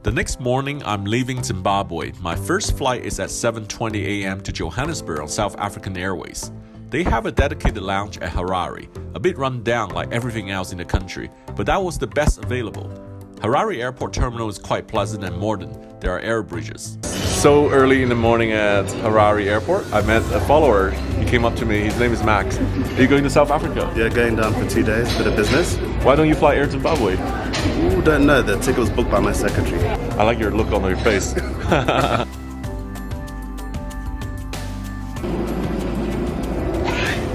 The next morning, I'm leaving Zimbabwe. My first flight is at 7:20 a.m. to Johannesburg on South African Airways. They have a dedicated lounge at Harare, a bit run down like everything else in the country, but that was the best available. Harare Airport Terminal is quite pleasant and modern. There are air bridges. So early in the morning at Harare Airport, I met a follower. He came up to me. His name is Max. Are you going to South Africa? Yeah, going down for 2 days, bit of business. Why don't you fly Air Zimbabwe? Ooh, don't know. The ticket was booked by my secretary. I like your look on your face.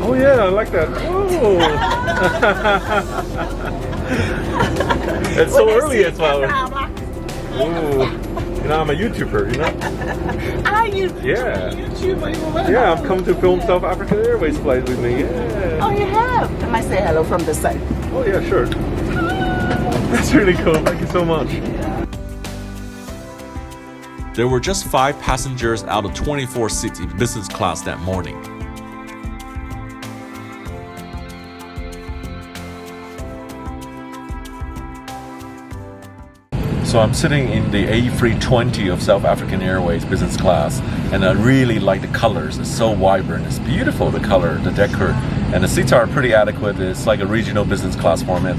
Oh yeah, I like that. Oh. It's so early as well. Oh. You know, I'm a YouTuber, you know? Are you? Yeah. YouTuber? Yeah, I'm coming to film South African Airways flight with me. Yeah. Oh, you have? Can I say hello from this side? Oh yeah, sure. That's really cool. Thank you so much. There were just 5 passengers out of 24 seats in business class that morning. So I'm sitting in the A320 of South African Airways business class, and I really like the colors. It's so vibrant. It's beautiful, the color, the decor, and the seats are pretty adequate. It's like a regional business class format.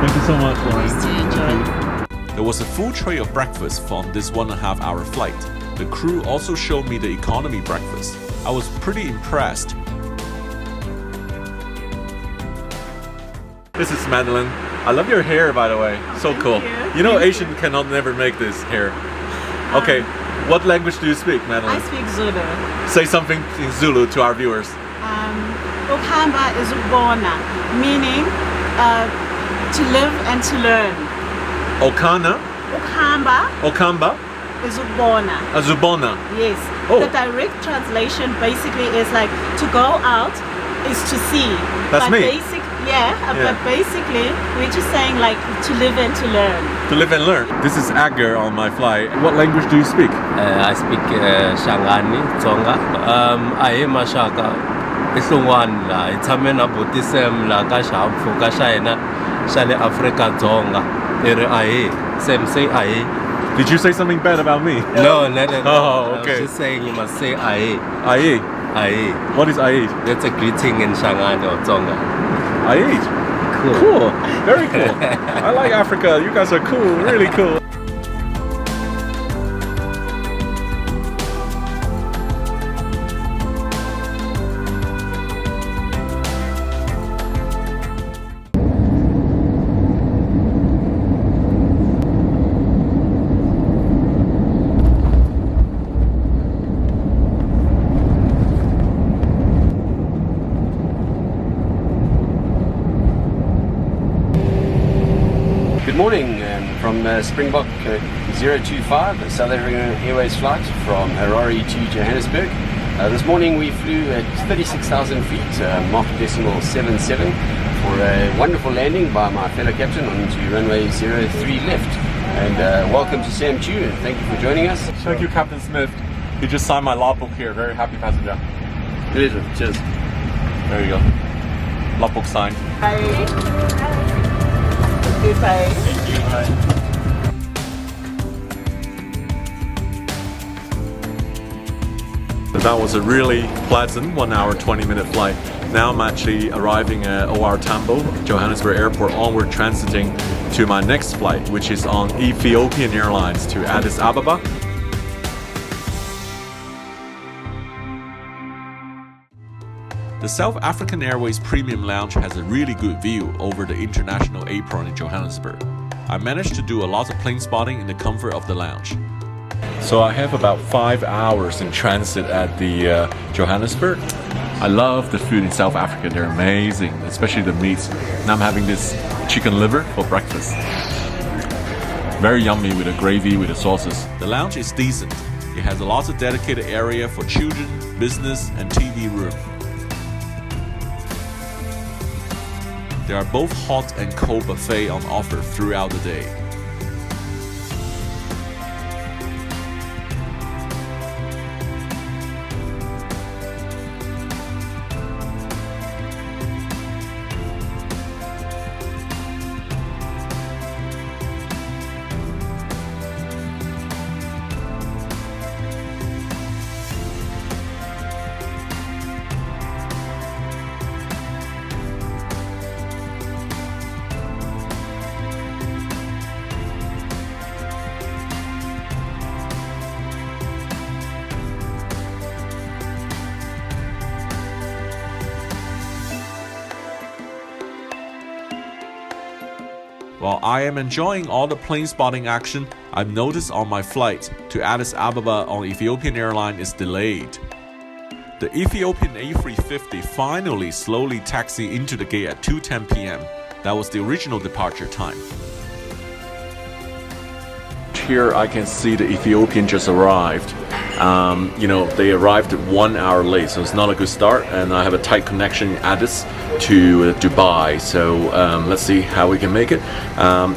Thank you so much, Lauren. Nice to enjoy. There was a full tray of breakfast from this 1.5-hour flight. The crew also showed me the economy breakfast. I was pretty impressed. This is Madeline. I love your hair, by the way. So cool. You know, Asian cannot never make this hair. Okay, what language do you speak, Madeline? I speak Zulu. Say something in Zulu to our viewers. Ukuhamba is ukubona, meaning to live and to learn. Okana? Ukuhamba Okamba? is ukubona. Azubona? Yes. Oh. The direct translation basically is like to go out is to see. That's but me. Yeah, but basically we're just saying like to live and to learn. To live and learn. This is Agger on my flight. What language do you speak? I speak Shangani, Tsonga. I am Mashaka. Ihlungwana la itshame na botisem la ka xihahampfhuka xa hina xa le Afrika-Dzonga. I ri ahe, Sam say ahe. Did you say something bad about me? No. Oh, okay. I was just saying you must say ahe. Aye. Ahe. What is aye? That's a greeting in Shangani or Tsonga. Aye. Cool. Very cool. I like Africa. You guys are cool. Really cool. Good morning from Springbok 025, a South African Airways flight from Harare to Johannesburg. This morning we flew at 36,000 feet, Mach decimal 77, for a wonderful landing by my fellow captain onto runway 03 left. And welcome to Sam Chui, and thank you for joining us. Thank you, Captain Smith. He just signed my logbook here. Very happy passenger. Pleasure. Cheers. There you go. Logbook signed. Goodbye. That was a really pleasant 1 hour 20-minute flight. Now I'm actually arriving at OR Tambo, Johannesburg Airport, onward transiting to my next flight, which is on Ethiopian Airlines to Addis Ababa. The South African Airways Premium Lounge has a really good view over the international apron in Johannesburg. I managed to do a lot of plane spotting in the comfort of the lounge. So I have about 5 hours in transit at the Johannesburg. I love the food in South Africa. They're amazing, especially the meats. Now I'm having this chicken liver for breakfast. Very yummy with the gravy, with the sauces. The lounge is decent. It has a lot of dedicated area for children, business, and TV room. There are both hot and cold buffet on offer throughout the day. While I am enjoying all the plane spotting action, I've noticed on my flight to Addis Ababa on Ethiopian Airlines is delayed. The Ethiopian A350 finally slowly taxied into the gate at 2:10 p.m. That was the original departure time. Here I can see the Ethiopian just arrived. They arrived 1 hour late, so it's not a good start. And I have a tight connection in Addis to Dubai, so let's see how we can make it.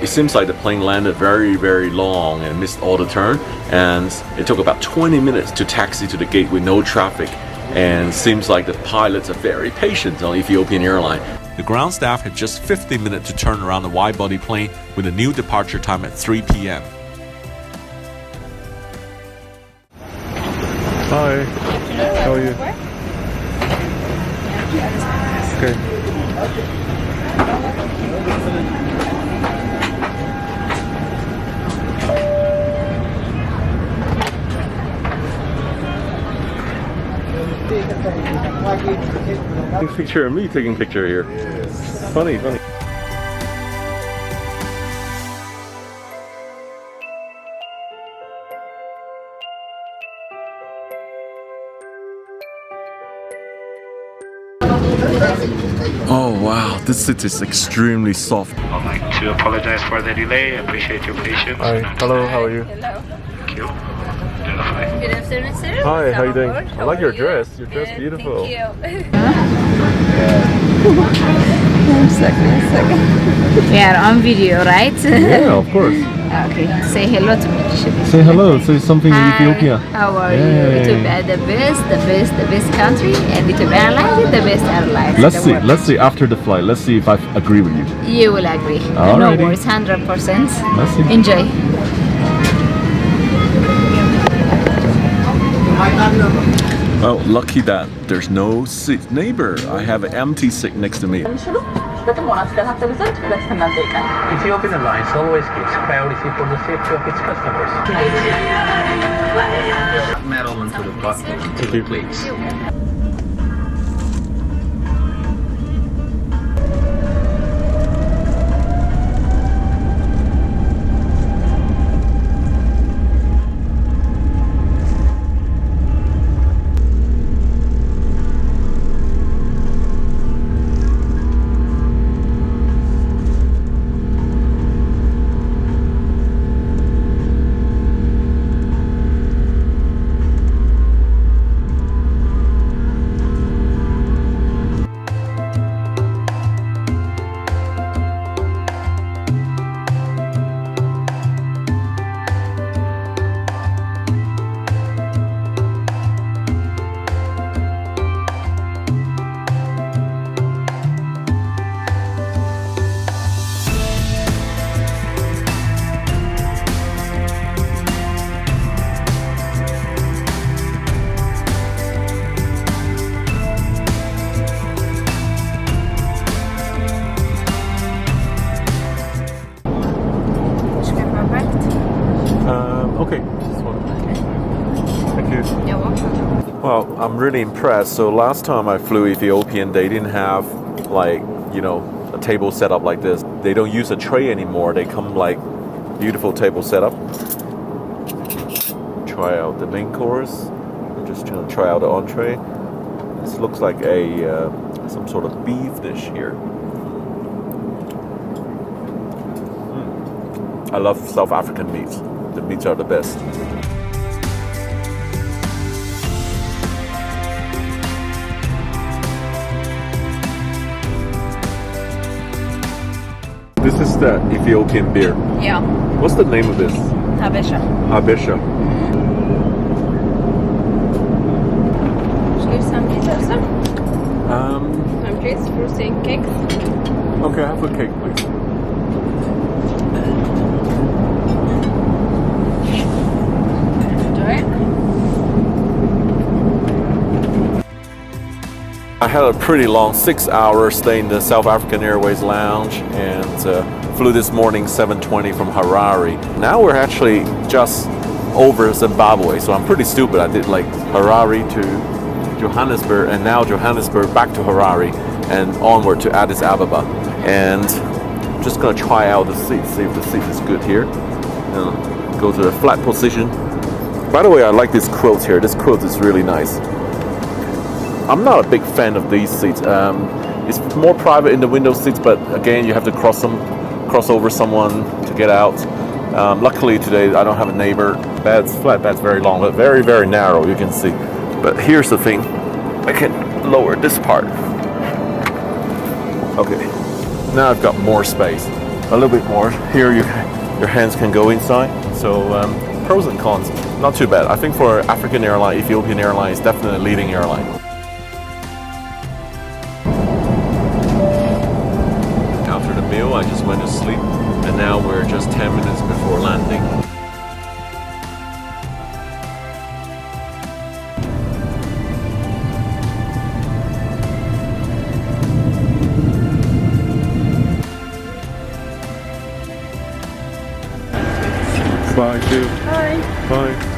It seems like the plane landed very, very long and missed all the turn, and it took about 20 minutes to taxi to the gate with no traffic. And seems like the pilots are very patient on Ethiopian Airlines. The ground staff had just 50 minutes to turn around the wide-body plane with a new departure time at 3 p.m. Hi, how are you? Okay. Picture of me taking picture here. Funny. Oh wow, this seat is extremely soft. I'd like to apologize for the delay. I appreciate your patience. Hi, hello, how are you? Hello. Thank you. Good afternoon, sir. Hi, how are you doing? Good. I like your dress. Your dress Good, beautiful. Thank you. One second. We are on video, right? Yeah, of course. Okay. Say hello to me. Say hello. Say something in Ethiopia. How are Yay. you? Ethiopia, the best country, and Ethiopian Airlines is the best airline. Let's see after the flight. Let's see if I agree with you. You will agree. Alrighty. No worries, 100%. Let's see. Enjoy. Well, lucky that there's no seat neighbor. I have an empty seat next to me. Ethiopian Airlines always gives priority for the safety of its customers. Metal into the button. Thank you. Please. Okay. This one. Thank you. You're welcome. Well, I'm really impressed. So last time I flew Ethiopian, they didn't have a table set up like this. They don't use a tray anymore. They come like beautiful table setup. try out the main course. I'm just going to try out the entree. This looks like a some sort of beef dish here. I love South African meats. The meats are the best. This is the Ethiopian beer. Yeah. What's the name of this? Habesha. Habesha. Should I get some pizza? Some treats, fruity cakes. Okay, have a cake, please. I had a pretty long 6-hour stay in the South African Airways lounge and flew this morning 7:20 from Harare. Now we're actually just over Zimbabwe, so I'm pretty stupid. I did like Harare to Johannesburg and now Johannesburg back to Harare and onward to Addis Ababa. And I'm just gonna try out the seat, see if the seat is good here. Go to the flat position. By the way, I like this quilt here. This quilt is really nice. I'm not a big fan of these seats. It's more private in the window seats, but again, you have to cross over someone to get out. Luckily today, I don't have a neighbor. Flat bed's very long, but very, very narrow, you can see. But here's the thing. I can lower this part. Okay, now I've got more space. A little bit more. Here your hands can go inside. So pros and cons, not too bad. I think for African airline, Ethiopian Airlines, definitely a leading airline. I just went to sleep and now we're just 10 minutes before landing. Bye, too. Bye. Bye.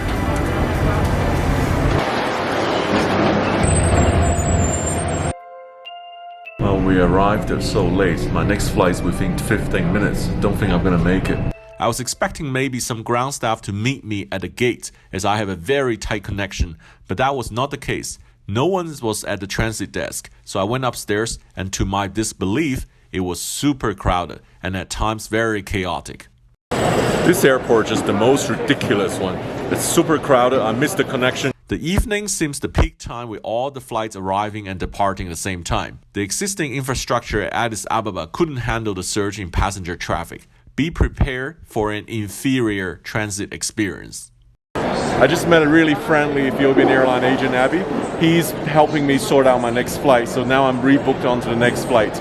We arrived so late. My next flight is within 15 minutes. Don't think I'm gonna make it. I was expecting maybe some ground staff to meet me at the gate as I have a very tight connection, but that was not the case. No one was at the transit desk, so I went upstairs and to my disbelief, it was super crowded and at times very chaotic. This airport is just the most ridiculous one. It's super crowded. I missed the connection. The evening seems the peak time with all the flights arriving and departing at the same time. The existing infrastructure at Addis Ababa couldn't handle the surge in passenger traffic. Be prepared for an inferior transit experience. I just met a really friendly Ethiopian airline agent, Abby. He's helping me sort out my next flight, so now I'm rebooked onto the next flight,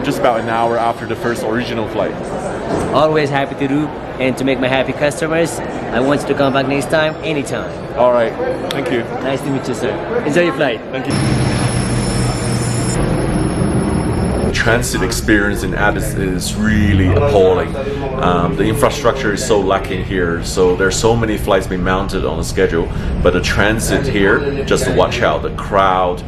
just about an hour after the first original flight. Always happy to do and to make my happy customers. I want you to come back next time, anytime. All right, thank you. Nice to meet you, sir. Enjoy your flight. Thank you. Transit experience in Addis is really appalling. The infrastructure is so lacking here, so there's so many flights being mounted on the schedule, but the transit here, just watch out, the crowd.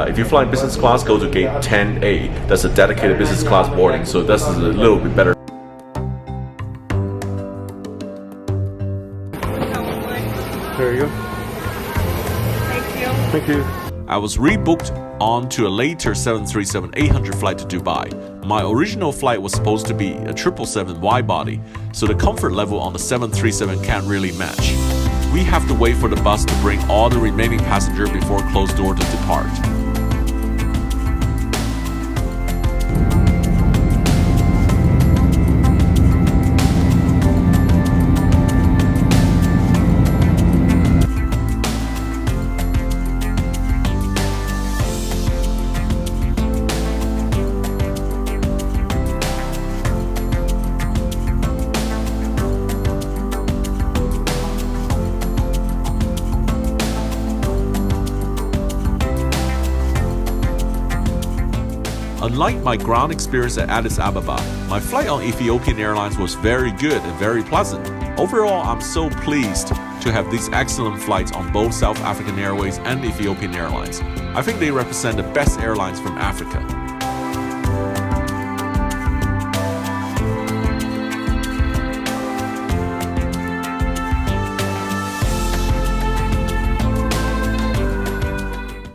If you fly in business class, go to gate 10A. That's a dedicated business class boarding, so this is a little bit better. There you go. Thank you. Thank you. I was rebooked onto a later 737-800 flight to Dubai. My original flight was supposed to be a 777 wide-body, so the comfort level on the 737 can't really match. We have to wait for the bus to bring all the remaining passengers before closed door to depart. Unlike my ground experience at Addis Ababa, my flight on Ethiopian Airlines was very good and very pleasant. Overall, I'm so pleased to have these excellent flights on both South African Airways and Ethiopian Airlines. I think they represent the best airlines from Africa.